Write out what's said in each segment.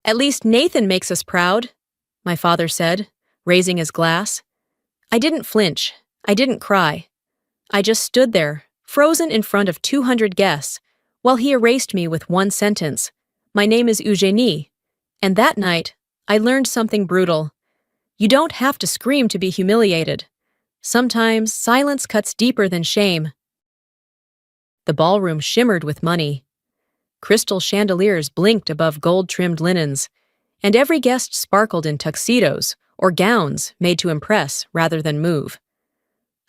At least Nathan makes us proud, my father said, raising his glass. I didn't flinch. I didn't cry. I just stood there, frozen in front of 200 guests, while he erased me with one sentence. My name is Eugenie. And that night, I learned something brutal. You don't have to scream to be humiliated. Sometimes silence cuts deeper than shame. The ballroom shimmered with money. Crystal chandeliers blinked above gold-trimmed linens, and every guest sparkled in tuxedos or gowns made to impress rather than move.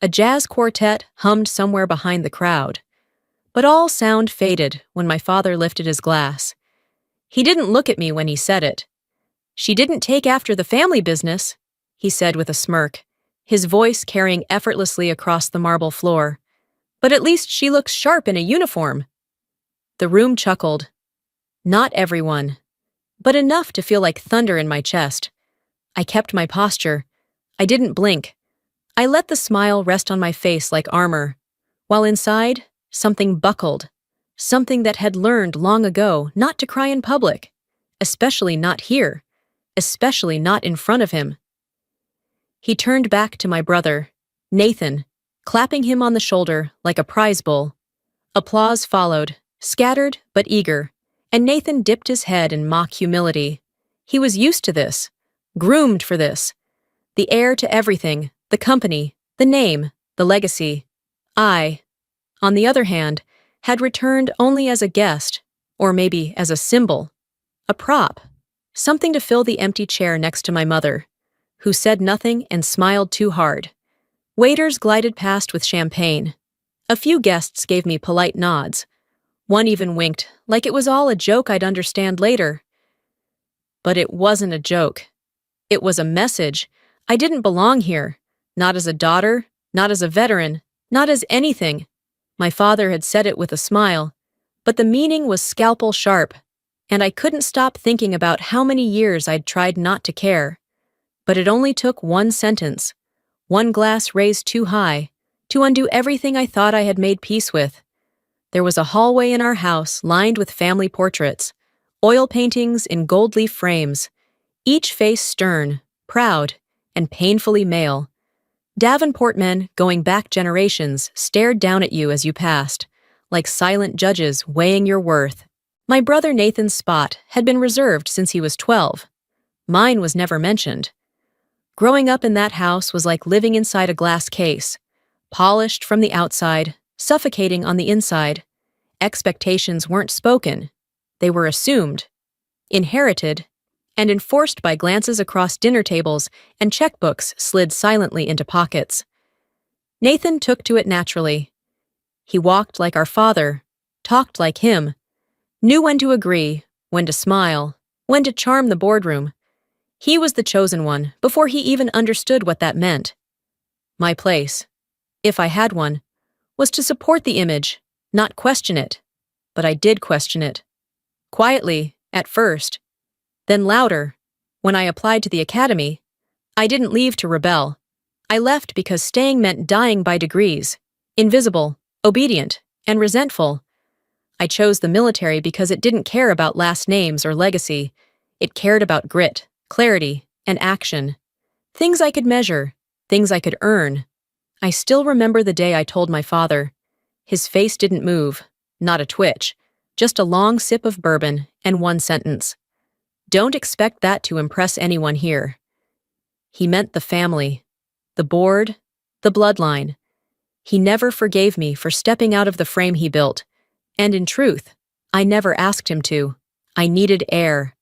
A jazz quartet hummed somewhere behind the crowd, but all sound faded when my father lifted his glass. He didn't look at me when he said it. She didn't take after the family business, he said with a smirk, his voice carrying effortlessly across the marble floor. But at least she looks sharp in a uniform. The room chuckled. Not everyone, but enough to feel like thunder in my chest. I kept my posture. I didn't blink. I let the smile rest on my face like armor, while inside, something buckled, something that had learned long ago not to cry in public, especially not here, especially not in front of him. He turned back to my brother, Nathan, clapping him on the shoulder like a prize bull. Applause followed, scattered but eager, and Nathan dipped his head in mock humility. He was used to this, groomed for this. The heir to everything, the company, the name, the legacy. I, on the other hand, had returned only as a guest, or maybe as a symbol, a prop, something to fill the empty chair next to my mother, who said nothing and smiled too hard. Waiters glided past with champagne. A few guests gave me polite nods. One even winked, like it was all a joke I'd understand later. But it wasn't a joke. It was a message. I didn't belong here, not as a daughter, not as a veteran, not as anything. My father had said it with a smile, but the meaning was scalpel sharp, and I couldn't stop thinking about how many years I'd tried not to care. But it only took one sentence, one glass raised too high, to undo everything I thought I had made peace with. There was a hallway in our house lined with family portraits, oil paintings in gold leaf frames, each face stern, proud, and painfully male. Davenport men going back generations stared down at you as you passed, like silent judges weighing your worth. My brother Nathan's spot had been reserved since he was 12. Mine was never mentioned. Growing up in that house was like living inside a glass case, polished from the outside, suffocating on the inside. Expectations weren't spoken. They were assumed, inherited, and enforced by glances across dinner tables and checkbooks slid silently into pockets. Nathan took to it naturally. He walked like our father, talked like him, knew when to agree, when to smile, when to charm the boardroom. He was the chosen one before he even understood what that meant. My place, if I had one, was to support the image, not question it. But I did question it. Quietly, at first. Then louder, when I applied to the academy. I didn't leave to rebel. I left because staying meant dying by degrees, invisible, obedient, and resentful. I chose the military because it didn't care about last names or legacy. It cared about grit, clarity, and action. Things I could measure, things I could earn. I still remember the day I told my father. His face didn't move, not a twitch, just a long sip of bourbon and one sentence. Don't expect that to impress anyone here. He meant the family, the board, the bloodline. He never forgave me for stepping out of the frame he built. And in truth, I never asked him to. I needed air.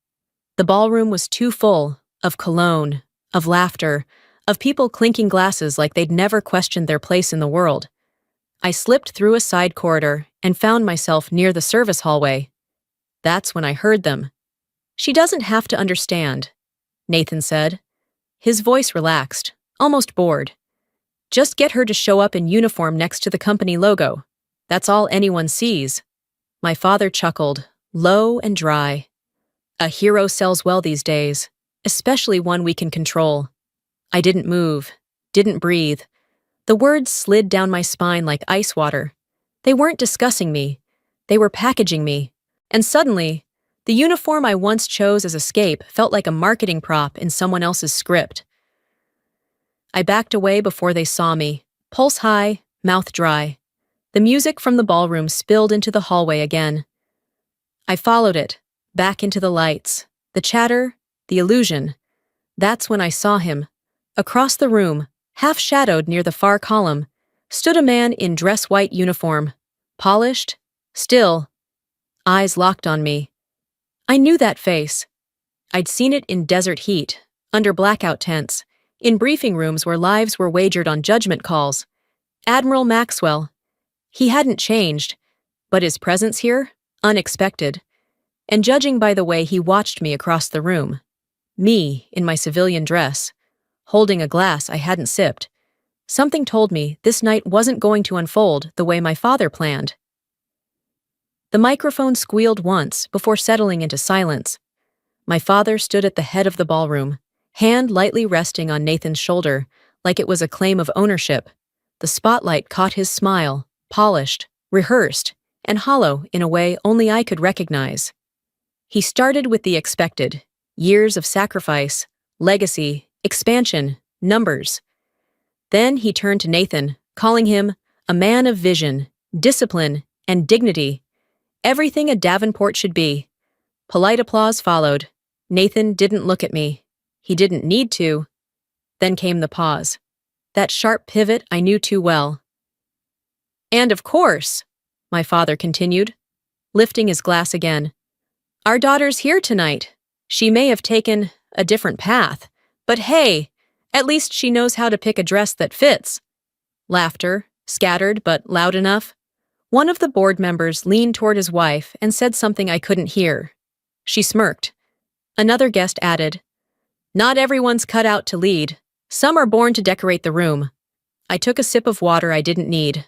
The ballroom was too full, of cologne, of laughter, of people clinking glasses like they'd never questioned their place in the world. I slipped through a side corridor and found myself near the service hallway. That's when I heard them. She doesn't have to understand, Nathan said. His voice relaxed, almost bored. Just get her to show up in uniform next to the company logo. That's all anyone sees. My father chuckled, low and dry. A hero sells well these days, especially one we can control. I didn't move, didn't breathe. The words slid down my spine like ice water. They weren't discussing me. They were packaging me. And suddenly, The uniform I once chose as escape felt like a marketing prop in someone else's script. I backed away before they saw me, pulse high, mouth dry. The music from the ballroom spilled into the hallway again. I followed it, back into the lights, the chatter, the illusion. That's when I saw him. Across the room, half-shadowed near the far column, stood a man in dress-white uniform, polished, still, eyes locked on me. I knew that face. I'd seen it in desert heat, under blackout tents, in briefing rooms where lives were wagered on judgment calls. Admiral Maxwell. He hadn't changed, but his presence here, unexpected. And judging by the way he watched me across the room, me in my civilian dress, holding a glass I hadn't sipped, something told me this night wasn't going to unfold the way my father planned. The microphone squealed once before settling into silence. My father stood at the head of the ballroom, hand lightly resting on Nathan's shoulder, like it was a claim of ownership. The spotlight caught his smile, polished, rehearsed, and hollow in a way only I could recognize. He started with the expected: years of sacrifice, legacy, expansion, numbers. Then he turned to Nathan, calling him a man of vision, discipline, and dignity. Everything a Davenport should be. Polite applause followed. Nathan didn't look at me. He didn't need to. Then came the pause. That sharp pivot I knew too well. And of course, my father continued, lifting his glass again, our daughter's here tonight. She may have taken a different path, but hey, at least she knows how to pick a dress that fits. Laughter, scattered but loud enough. One of the board members leaned toward his wife and said something I couldn't hear. She smirked. Another guest added, not everyone's cut out to lead. Some are born to decorate the room. I took a sip of water I didn't need.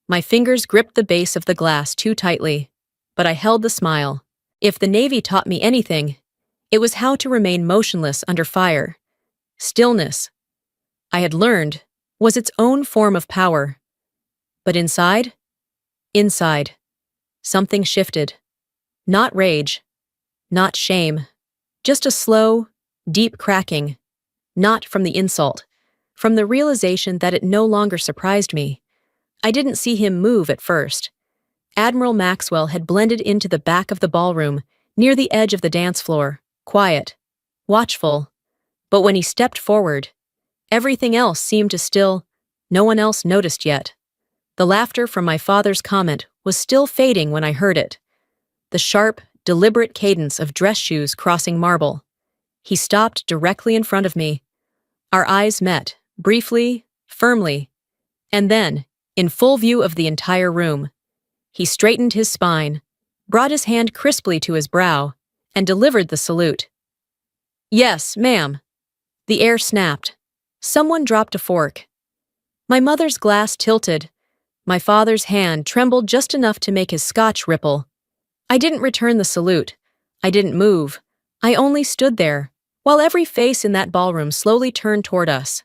My fingers gripped the base of the glass too tightly, but I held the smile. If the Navy taught me anything, it was how to remain motionless under fire. Stillness, I had learned, was its own form of power. But inside, something shifted. Not rage, not shame, just a slow, deep cracking. Not from the insult, from the realization that it no longer surprised me. I didn't see him move at first. Admiral Maxwell had blended into the back of the ballroom, near the edge of the dance floor, quiet, watchful. But when he stepped forward, everything else seemed to still. No one else noticed yet. The laughter from my father's comment was still fading when I heard it. The sharp, deliberate cadence of dress shoes crossing marble. He stopped directly in front of me. Our eyes met, briefly, firmly, and then, in full view of the entire room, he straightened his spine, brought his hand crisply to his brow, and delivered the salute. Yes, ma'am. The air snapped. Someone dropped a fork. My mother's glass tilted. My father's hand trembled just enough to make his scotch ripple. I didn't return the salute. I didn't move. I only stood there, while every face in that ballroom slowly turned toward us,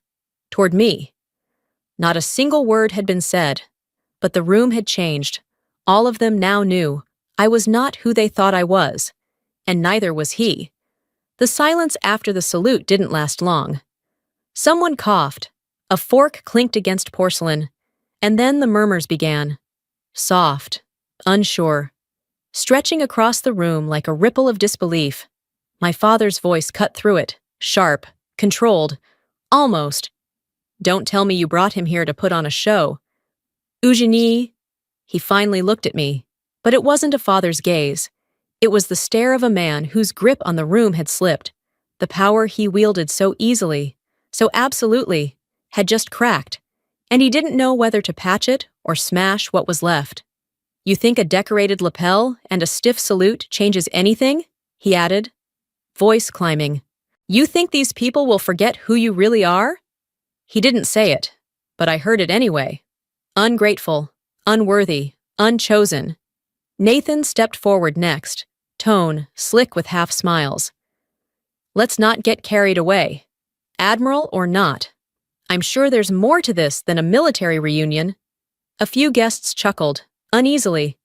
toward me. Not a single word had been said, but the room had changed. All of them now knew I was not who they thought I was, and neither was he. The silence after the salute didn't last long. Someone coughed, a fork clinked against porcelain, and then the murmurs began. Soft, unsure, stretching across the room like a ripple of disbelief. My father's voice cut through it, sharp, controlled, almost. Don't tell me you brought him here to put on a show. Eugenie. He finally looked at me, but it wasn't a father's gaze. It was the stare of a man whose grip on the room had slipped. The power he wielded so easily, so absolutely, had just cracked, and he didn't know whether to patch it or smash what was left. You think a decorated lapel and a stiff salute changes anything? He added, voice climbing. You think these people will forget who you really are? He didn't say it, but I heard it anyway. Ungrateful, unworthy, unchosen. Nathan stepped forward next, tone slick with half smiles. Let's not get carried away. Admiral or not, I'm sure there's more to this than a military reunion. A few guests chuckled, uneasily.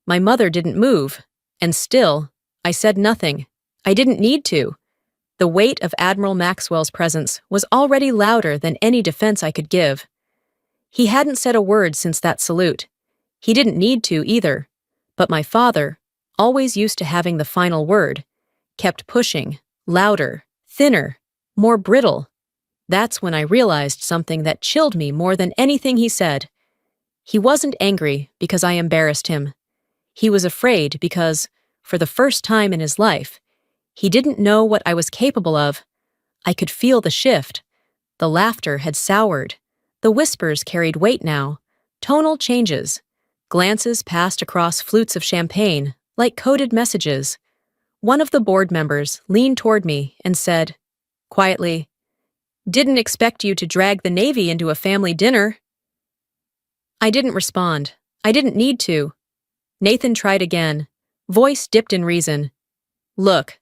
My mother didn't move, and still, I said nothing. I didn't need to. The weight of Admiral Maxwell's presence was already louder than any defense I could give. He hadn't said a word since that salute. He didn't need to either. But my father, always used to having the final word, kept pushing, louder, thinner, more brittle. That's when I realized something that chilled me more than anything he said. He wasn't angry because I embarrassed him. He was afraid because, for the first time in his life, he didn't know what I was capable of. I could feel the shift. The laughter had soured. The whispers carried weight now. Tonal changes. Glances passed across flutes of champagne, like coded messages. One of the board members leaned toward me and said, quietly, "Didn't expect you to drag the Navy into a family dinner." I didn't respond. I didn't need to. Nathan tried again, voice dipped in reason. "Look,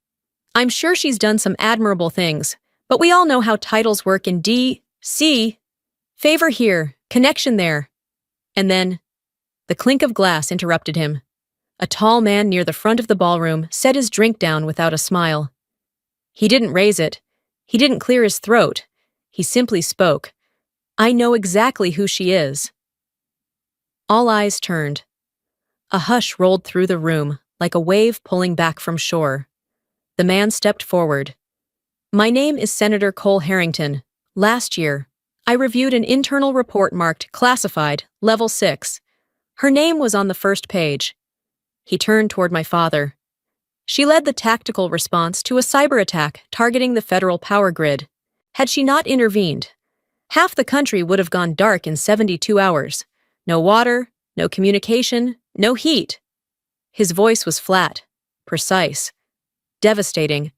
I'm sure she's done some admirable things, but we all know how titles work in D.C. Favor here, connection there." And then, the clink of glass interrupted him. A tall man near the front of the ballroom set his drink down without a smile. He didn't raise it. He didn't clear his throat. He simply spoke. "I know exactly who she is." All eyes turned. A hush rolled through the room, like a wave pulling back from shore. The man stepped forward. "My name is Senator Cole Harrington. Last year, I reviewed an internal report marked Classified, Level 6. Her name was on the first page." He turned toward my father. "She led the tactical response to a cyber attack targeting the federal power grid. Had she not intervened, half the country would have gone dark in 72 hours. No water, no communication, no heat." His voice was flat, precise, devastating.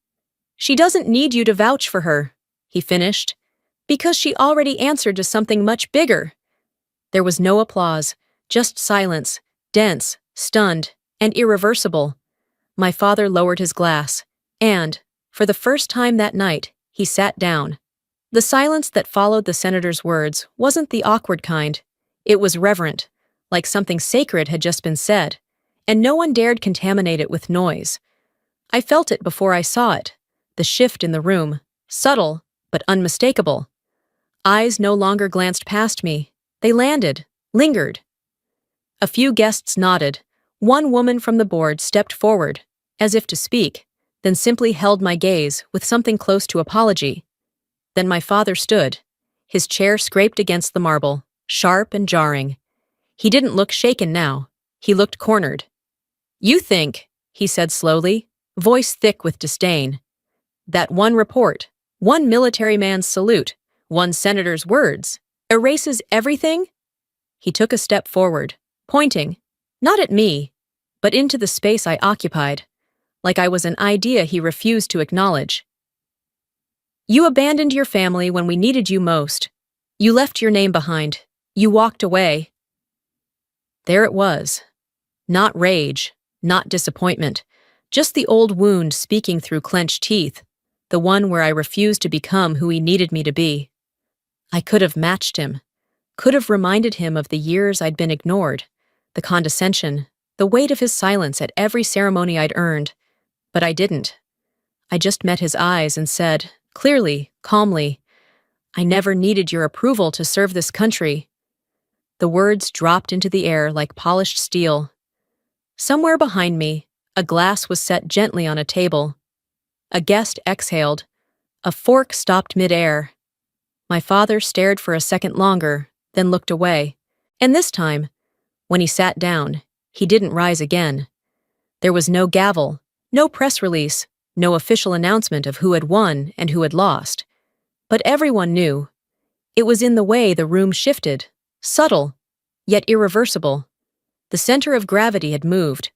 "She doesn't need you to vouch for her," he finished, "because she already answered to something much bigger." There was no applause, just silence, dense, stunned, and irreversible. My father lowered his glass, and, for the first time that night, he sat down. The silence that followed the senator's words wasn't the awkward kind. It was reverent, like something sacred had just been said, and no one dared contaminate it with noise. I felt it before I saw it, the shift in the room, subtle but unmistakable. Eyes no longer glanced past me. They landed, lingered. A few guests nodded. One woman from the board stepped forward, as if to speak, then simply held my gaze with something close to apology. Then my father stood. His chair scraped against the marble, sharp and jarring. He didn't look shaken now. He looked cornered. "You think," he said slowly, voice thick with disdain, "that one report, one military man's salute, one senator's words, erases everything?" He took a step forward, pointing, not at me, but into the space I occupied, like I was an idea he refused to acknowledge. "You abandoned your family when we needed you most. You left your name behind. You walked away." There it was. Not rage, not disappointment, just the old wound speaking through clenched teeth, the one where I refused to become who he needed me to be. I could have matched him, could have reminded him of the years I'd been ignored, the condescension, the weight of his silence at every ceremony I'd earned, but I didn't. I just met his eyes and said, clearly, calmly, "I never needed your approval to serve this country." The words dropped into the air like polished steel. Somewhere behind me, a glass was set gently on a table. A guest exhaled. A fork stopped mid-air. My father stared for a second longer, then looked away. And this time, when he sat down, he didn't rise again. There was no gavel, no press release, no official announcement of who had won and who had lost. But everyone knew. It was in the way the room shifted, subtle, yet irreversible. The center of gravity had moved.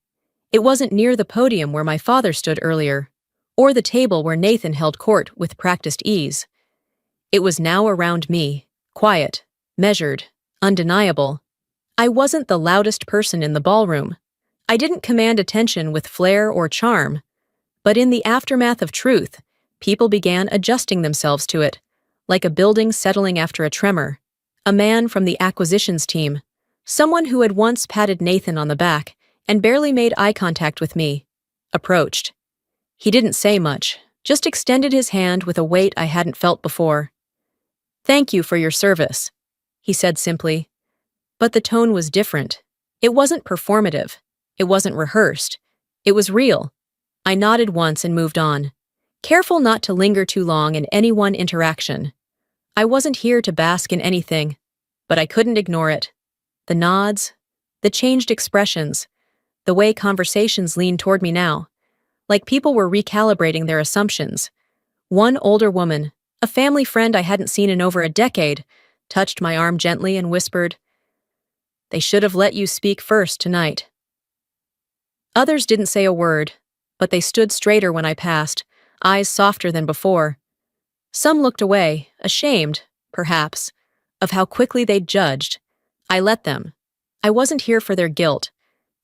It wasn't near the podium where my father stood earlier, or the table where Nathan held court with practiced ease. It was now around me, quiet, measured, undeniable. I wasn't the loudest person in the ballroom. I didn't command attention with flair or charm. But in the aftermath of truth, people began adjusting themselves to it, like a building settling after a tremor. A man from the acquisitions team, someone who had once patted Nathan on the back and barely made eye contact with me, approached. He didn't say much, just extended his hand with a weight I hadn't felt before. "Thank you for your service," he said simply. But the tone was different. It wasn't performative. It wasn't rehearsed. It was real. I nodded once and moved on, careful not to linger too long in any one interaction. I wasn't here to bask in anything, but I couldn't ignore it. The nods, the changed expressions, the way conversations leaned toward me now, like people were recalibrating their assumptions. One older woman, a family friend I hadn't seen in over a decade, touched my arm gently and whispered, "They should have let you speak first tonight." Others didn't say a word, but they stood straighter when I passed, eyes softer than before. Some looked away, ashamed, perhaps, of how quickly they'd judged. I let them. I wasn't here for their guilt.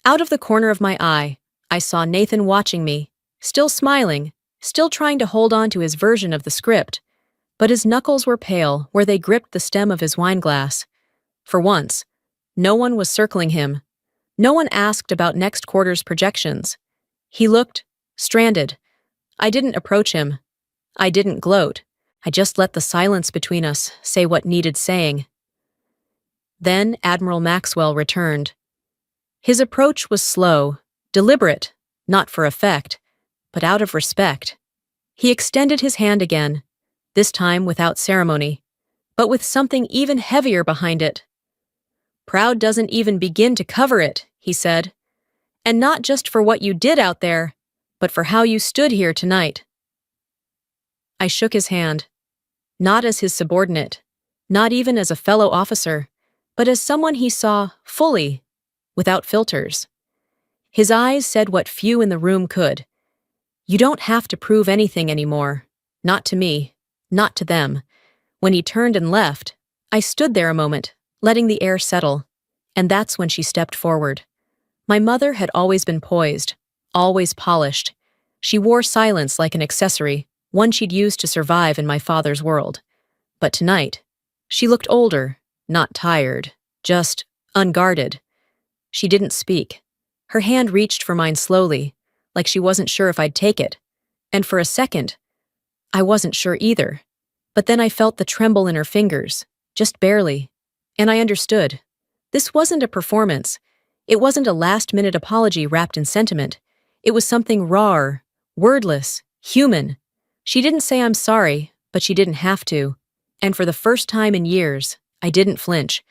Out of the corner of my eye, I saw Nathan watching me, still smiling, still trying to hold on to his version of the script. But his knuckles were pale where they gripped the stem of his wineglass. For once, no one was circling him. No one asked about next quarter's projections. He looked stranded. I didn't approach him. I didn't gloat. I just let the silence between us say what needed saying. Then Admiral Maxwell returned. His approach was slow, deliberate, not for effect, but out of respect. He extended his hand again, this time without ceremony, but with something even heavier behind it. "Proud doesn't even begin to cover it," he said. "And not just for what you did out there, but for how you stood here tonight." I shook his hand, not as his subordinate, not even as a fellow officer, but as someone he saw fully, without filters. His eyes said what few in the room could. "You don't have to prove anything anymore. Not to me, not to them." When he turned and left, I stood there a moment, letting the air settle, and that's when she stepped forward. My mother had always been poised, always polished. She wore silence like an accessory, one she'd used to survive in my father's world. But tonight, she looked older, not tired, just unguarded. She didn't speak. Her hand reached for mine slowly, like she wasn't sure if I'd take it. And for a second, I wasn't sure either. But then I felt the tremble in her fingers, just barely. And I understood. This wasn't a performance. It wasn't a last-minute apology wrapped in sentiment. It was something raw, wordless, human. She didn't say I'm sorry, but she didn't have to. And for the first time in years, I didn't flinch.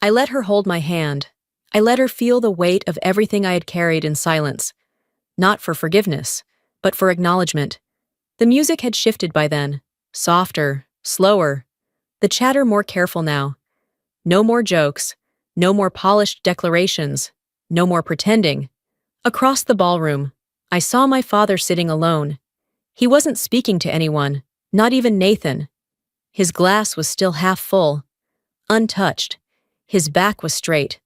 I let her hold my hand. I let her feel the weight of everything I had carried in silence. Not for forgiveness, but for acknowledgement. The music had shifted by then. Softer, slower. The chatter more careful now. No more jokes. No more polished declarations. No more pretending. Across the ballroom, I saw my father sitting alone. He wasn't speaking to anyone, not even Nathan. His glass was still half full, untouched. His back was straight,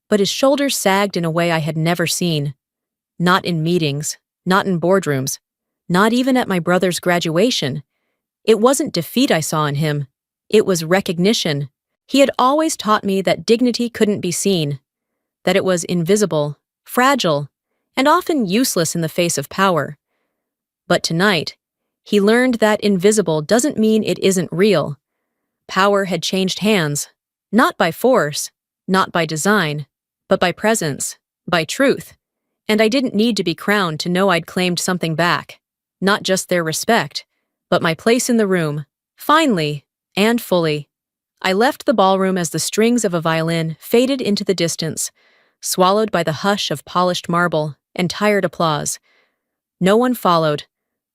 but his shoulders sagged in a way I had never seen. Not in meetings, not in boardrooms, not even at my brother's graduation. It wasn't defeat I saw in him. It was recognition. He had always taught me that dignity couldn't be seen, that it was invisible, fragile, and often useless in the face of power. But tonight, he learned that invisible doesn't mean it isn't real. Power had changed hands, not by force, not by design, but by presence, by truth. And I didn't need to be crowned to know I'd claimed something back. Not just their respect, but my place in the room, finally and fully. I left the ballroom as the strings of a violin faded into the distance, swallowed by the hush of polished marble and tired applause. No one followed.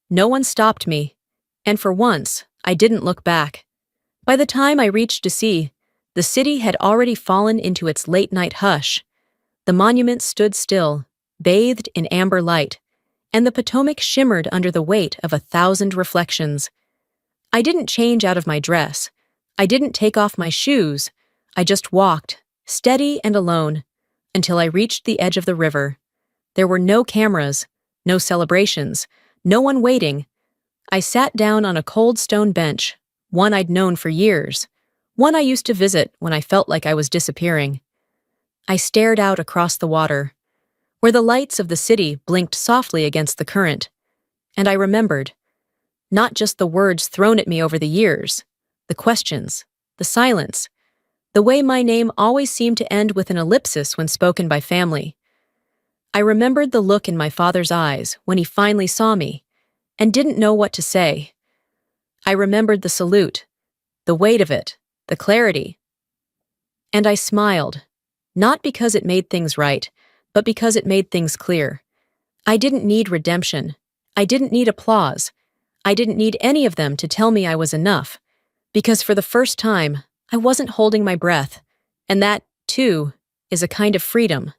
No one stopped me. And for once, I didn't look back. By the time I reached D.C., the city had already fallen into its late-night hush. The monument stood still, bathed in amber light, and the Potomac shimmered under the weight of 1,000 reflections. I didn't change out of my dress. I didn't take off my shoes. I just walked, steady and alone, until I reached the edge of the river. There were no cameras, no celebrations, no one waiting. I sat down on a cold stone bench, one I'd known for years, one I used to visit when I felt like I was disappearing. I stared out across the water, where the lights of the city blinked softly against the current. And I remembered, not just the words thrown at me over the years, the questions, the silence, the way my name always seemed to end with an ellipsis when spoken by family. I remembered the look in my father's eyes when he finally saw me and didn't know what to say. I remembered the salute, the weight of it, the clarity. And I smiled, not because it made things right, but because it made things clear. I didn't need redemption. I didn't need applause. I didn't need any of them to tell me I was enough, because for the first time, I wasn't holding my breath, and that, too, is a kind of freedom.